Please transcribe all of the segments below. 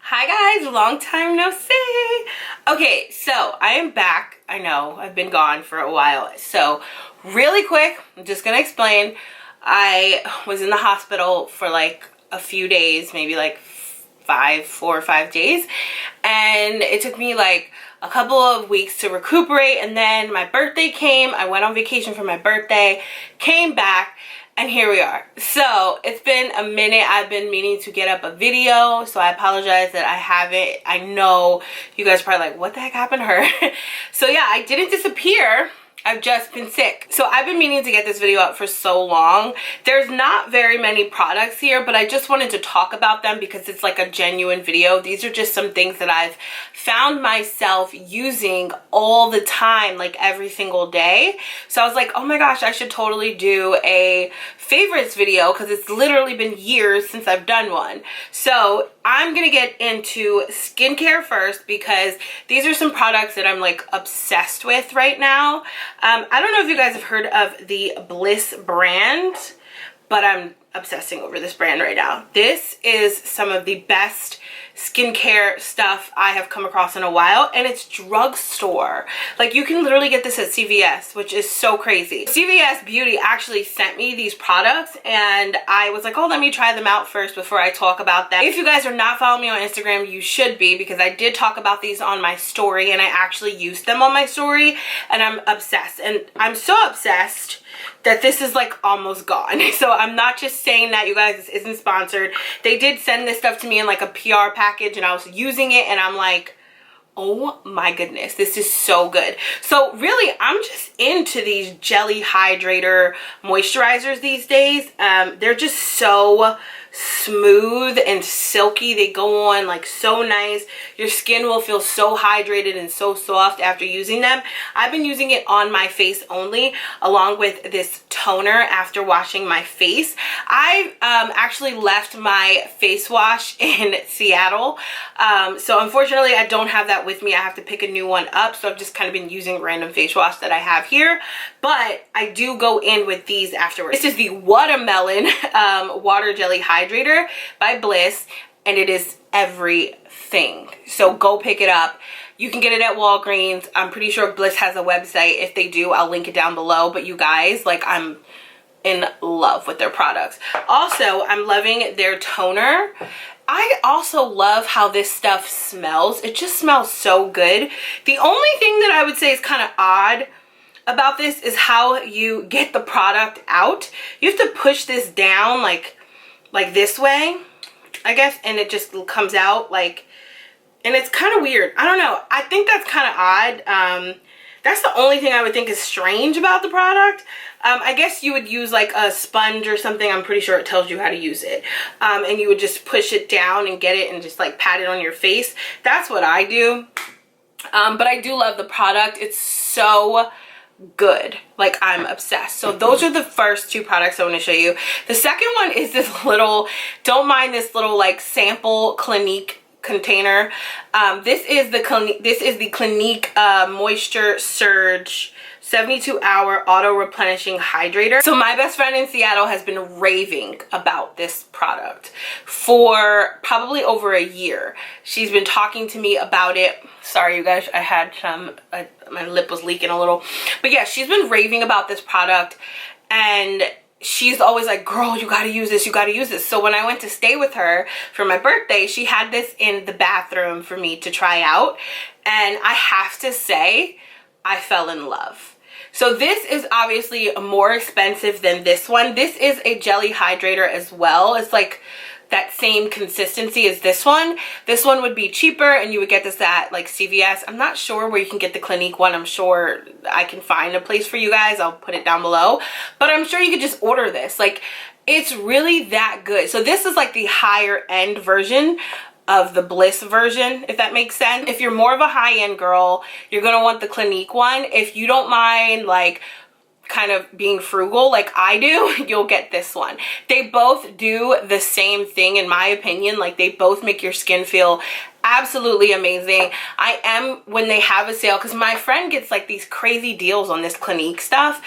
Hi guys, long time no see. Okay, so I am back. I know I've been gone for a while. So really quick, I'm just gonna explain. I was in the hospital for like a few days, maybe like 4 or 5 days, and it took me like a couple of weeks to recuperate, and then my birthday came. I went on vacation for my birthday, came back, and here we are. So it's been a minute. I've been meaning to get up a video, so I apologize that I haven't. I know you guys are probably like, what the heck happened to her? So yeah, I didn't disappear. I've just been sick. So I've been meaning to get this video out for so long. There's not very many products here, but I just wanted to talk about them because it's like a genuine video. These are just some things that I've found myself using all the time, like every single day. So I was like, oh my gosh, I should totally do a favorites video because it's literally been years since I've done one. So I'm gonna get into skincare first because these are some products that I'm like obsessed with right now. I don't know if you guys have heard of the Bliss brand, but I'm obsessing over this brand right now. This is some of the best skincare stuff I have come across in a while, and it's drugstore. Like, you can literally get this at CVS, which is so crazy. CVS Beauty actually sent me these products, and I was like, oh, let me try them out first before I talk about them. If you guys are not following me on Instagram, you should be, because I did talk about these on my story, and I actually used them on my story, and I'm obsessed. And I'm so obsessed that this is like almost gone. So I'm not just saying that, you guys. This isn't sponsored. They did send this stuff to me in like a PR package, and I was using it, and I'm like, oh my goodness, this is so good. So really, I'm just into these jelly hydrator moisturizers these days. They're just so smooth and silky. They go on like so nice. Your skin will feel so hydrated and so soft after using them. I've been using it on my face only, along with this toner after washing my face. I actually left my face wash in Seattle, so unfortunately I don't have that with me. I have to pick a new one up, so I've just kind of been using random face wash that I have here, but I do go in with these afterwards. This is the Watermelon Water Jelly Hydrator by Bliss, and it is everything. So go pick it up. You can get it at Walgreens. I'm pretty sure Bliss has a website. If they do, I'll link it down below. But you guys, like, I'm in love with their products. Also, I'm loving their toner. I also love how this stuff smells. It just smells so good. The only thing that I would say is kind of odd about this is how you get the product out. You have to push this down like this way, I guess, and it just comes out like, and it's kind of weird. I don't know. I think that's kind of odd. That's the only thing I would think is strange about the product. I guess you would use like a sponge or something. I'm pretty sure it tells you how to use it. And you would just push it down and get it and just like pat it on your face. That's what I do. But I do love the product. It's so good. Like, I'm obsessed. So those are the first two products I want to show you. The second one is this little, don't mind this little like sample Clinique container. This is the Clinique Moisture Surge 72-hour auto replenishing hydrator. So my best friend in Seattle has been raving about this product for probably over a year. She's been talking to me about it. Sorry, you guys, I had some, my lip was leaking a little. But yeah, she's been raving about this product, and she's always like, girl, you gotta use this, you gotta use this. So when I went to stay with her for my birthday, she had this in the bathroom for me to try out, and I have to say, I fell in love. So this is obviously more expensive than this one. This is a jelly hydrator as well. It's like that same consistency as this one. This one would be cheaper, and you would get this at like CVS. I'm not sure where you can get the Clinique one. I'm sure I can find a place for you guys. I'll put it down below. But I'm sure you could just order this. Like, it's really that good. So this is like the higher end version of the Bliss version, if that makes sense. If you're more of a high-end girl, you're gonna want the Clinique one. If you don't mind like kind of being frugal like I do, you'll get this one. They both do the same thing in my opinion. Like, they both make your skin feel absolutely amazing. I am, when they have a sale, because my friend gets like these crazy deals on this Clinique stuff.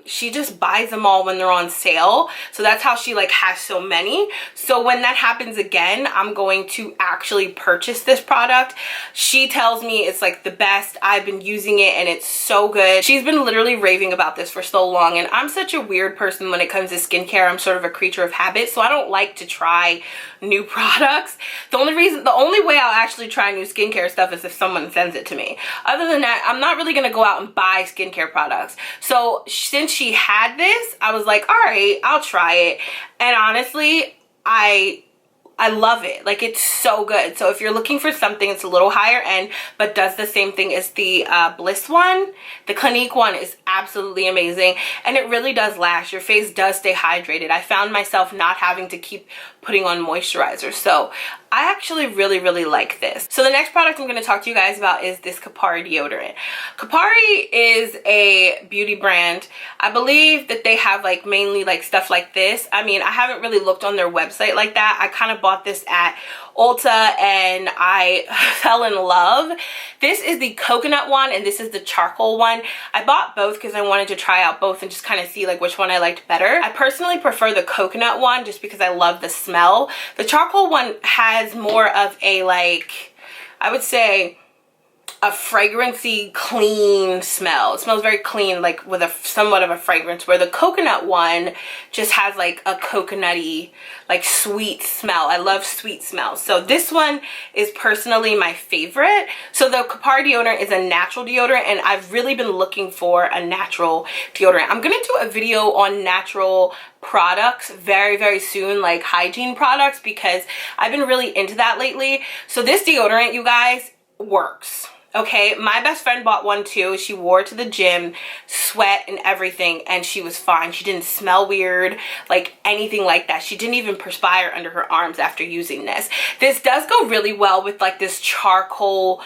She just buys them all when they're on sale, so that's how she like has so many. So when that happens again, I'm going to actually purchase this product. She tells me it's like the best. I've been using it and it's so good. She's been literally raving about this for so long, and I'm such a weird person when it comes to skincare. I'm sort of a creature of habit, so I don't like to try new products. The only way I'll actually try new skincare stuff is if someone sends it to me. Other than that, I'm not really gonna go out and buy skincare products. So since she had this, I was like, all right, I'll try it. And honestly, I love it. Like, it's so good. So if you're looking for something that's a little higher end but does the same thing as the Bliss one, the Clinique one is absolutely amazing, and it really does last. Your face does stay hydrated. I found myself not having to keep putting on moisturizer, so I actually really like this. So the next product I'm going to talk to you guys about is this Kapari deodorant. Kapari is a beauty brand. I believe that they have like mainly like stuff like this. I mean, I haven't really looked on their website like that. I kind of bought this at Ulta and I fell in love. This is the coconut one and this is the charcoal one. I bought both because I wanted to try out both and just kind of see like which one I liked better. I personally prefer the coconut one just because I love the smell. The charcoal one has more of a, like, I would say a fragrancy clean smell. It smells very clean, like with a somewhat of a fragrance, where the coconut one just has like a coconutty, like sweet smell. I love sweet smells. So this one is personally my favorite. So the Kapari deodorant is a natural deodorant, and I've really been looking for a natural deodorant. I'm gonna do a video on natural products very soon, like hygiene products, because I've been really into that lately. So this deodorant, you guys, works. Okay, my best friend bought one too. She wore it to the gym, sweat and everything, and she was fine. She didn't smell weird, like anything like that. She didn't even perspire under her arms after using this. This does go really well with like this charcoal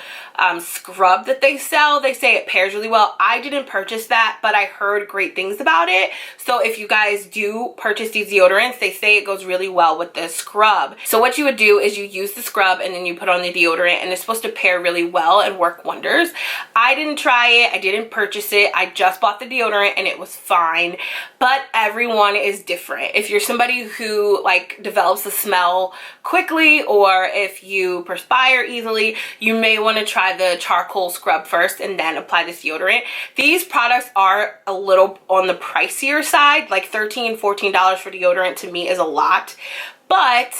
scrub that they sell. They say it pairs really well. I didn't purchase that, but I heard great things about it. So if you guys do purchase these deodorants, they say it goes really well with the scrub. So what you would do is you use the scrub and then you put on the deodorant, and it's supposed to pair really well and work wonders. I didn't try it. I didn't purchase it. I just bought the deodorant and it was fine, but everyone is different. If you're somebody who like develops a smell quickly, or if you perspire easily, you may want to try the charcoal scrub first and then apply this deodorant. These products are a little on the pricier side, like $13, $14 for deodorant to me is a lot, but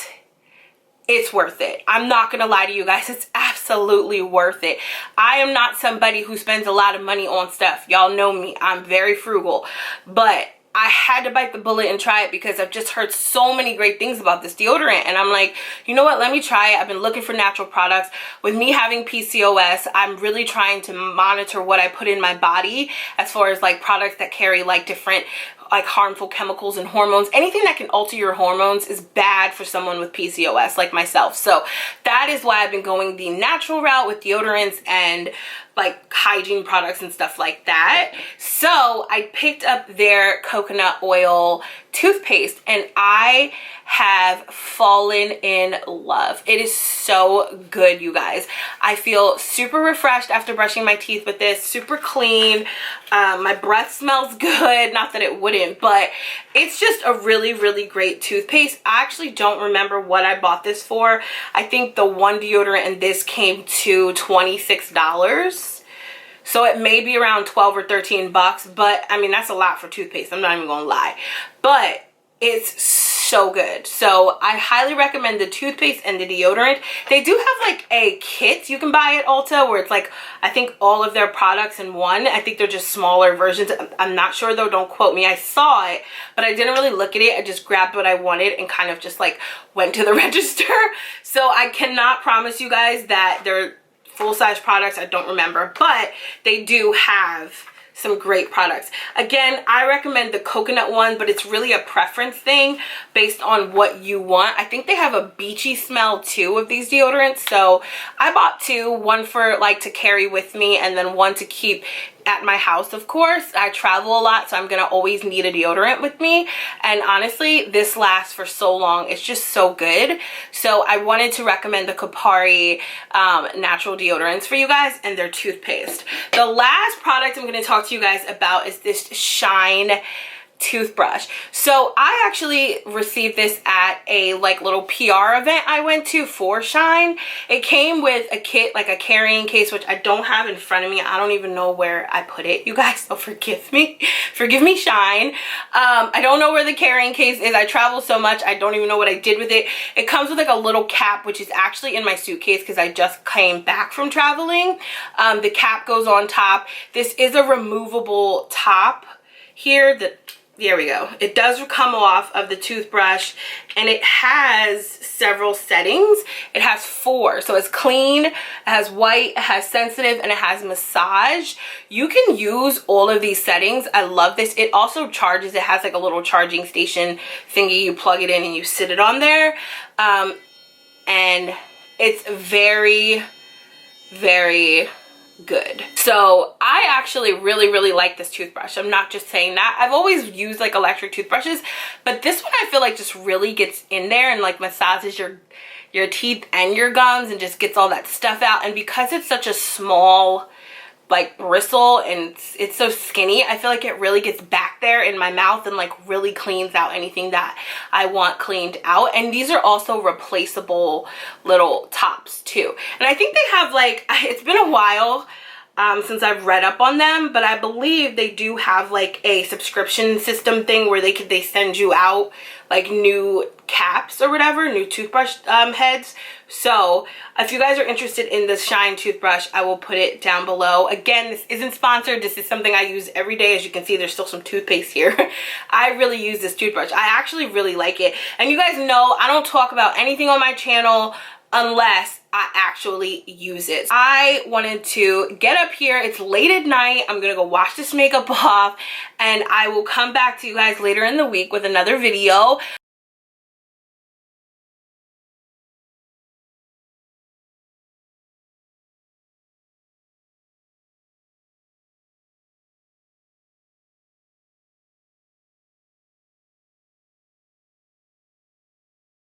it's worth it. I'm not gonna lie to you guys, it's absolutely worth it. I am not somebody who spends a lot of money on stuff. Y'all know me, I'm very frugal, but I had to bite the bullet and try it because I've just heard so many great things about this deodorant, and I'm like, you know what, let me try it. I've been looking for natural products. With me having PCOS, I'm really trying to monitor what I put in my body as far as like products that carry like different like harmful chemicals and hormones. Anything that can alter your hormones is bad for someone with PCOS like myself. So that is why I've been going the natural route with deodorants and like hygiene products and stuff like that. So I picked up their coconut oil toothpaste and I have fallen in love. It is so good, you guys. I feel super refreshed after brushing my teeth with this, super clean. My breath smells good, not that it wouldn't, but it's just a really great toothpaste. I actually don't remember what I bought this for. I think the one deodorant and this came to $26. So it may be around 12 or 13 bucks, but I mean, that's a lot for toothpaste. I'm not even gonna lie, but it's so good. So I highly recommend the toothpaste and the deodorant. They do have like a kit you can buy at Ulta where it's like, I think all of their products in one. I think they're just smaller versions. I'm not sure though, don't quote me. I saw it, but I didn't really look at it. I just grabbed what I wanted and kind of just like went to the register. So I cannot promise you guys that they're full-size products. I don't remember, but they do have some great products. Again, I recommend the coconut one, but it's really a preference thing based on what you want. I think they have a beachy smell too of these deodorants, so I bought two, one for like to carry with me and then one to keep at my house, of course. I travel a lot, so I'm gonna always need a deodorant with me, and honestly this lasts for so long. It's just so good. So I wanted to recommend the Kopari natural deodorants for you guys, and their toothpaste. The last product I'm going to talk to you guys about is this Shine toothbrush. So I actually received this at a like little PR event I went to for Shine. It came with a kit, like a carrying case, which I don't have in front of me. I don't even know where I put it, you guys, so forgive me. Forgive me, Shine. I don't know where the carrying case is. I travel so much, I don't even know what I did with it. It comes with like a little cap, which is actually in my suitcase because I just came back from traveling. The cap goes on top. This is a removable top here that, there we go. It does come off of the toothbrush, and it has several settings. It has 4. So it's clean, it has white, it has sensitive, and it has massage. You can use all of these settings. I love this. It also charges. It has like a little charging station thingy. You plug it in and you sit it on there. And it's very, very good. So I actually really like this toothbrush. I'm not just saying that. I've always used like electric toothbrushes, but this one I feel like just really gets in there and like massages your teeth and your gums and just gets all that stuff out. And because it's such a small like bristle and it's so skinny, I feel like it really gets back there in my mouth and like really cleans out anything that I want cleaned out. And these are also replaceable little tops too. And I think they have like, it's been a while since I've read up on them, but I believe they do have like a subscription system thing where they send you out like new caps or whatever, new toothbrush heads. So if you guys are interested in this Shine toothbrush, I will put it down below. Again, this isn't sponsored. This is something I use every day. As you can see, there's still some toothpaste here. I really use this toothbrush. I actually really like it. And you guys know I don't talk about anything on my channel unless I actually use it. I wanted to get up here. It's late at night. I'm gonna go wash this makeup off, and I will come back to you guys later in the week with another video.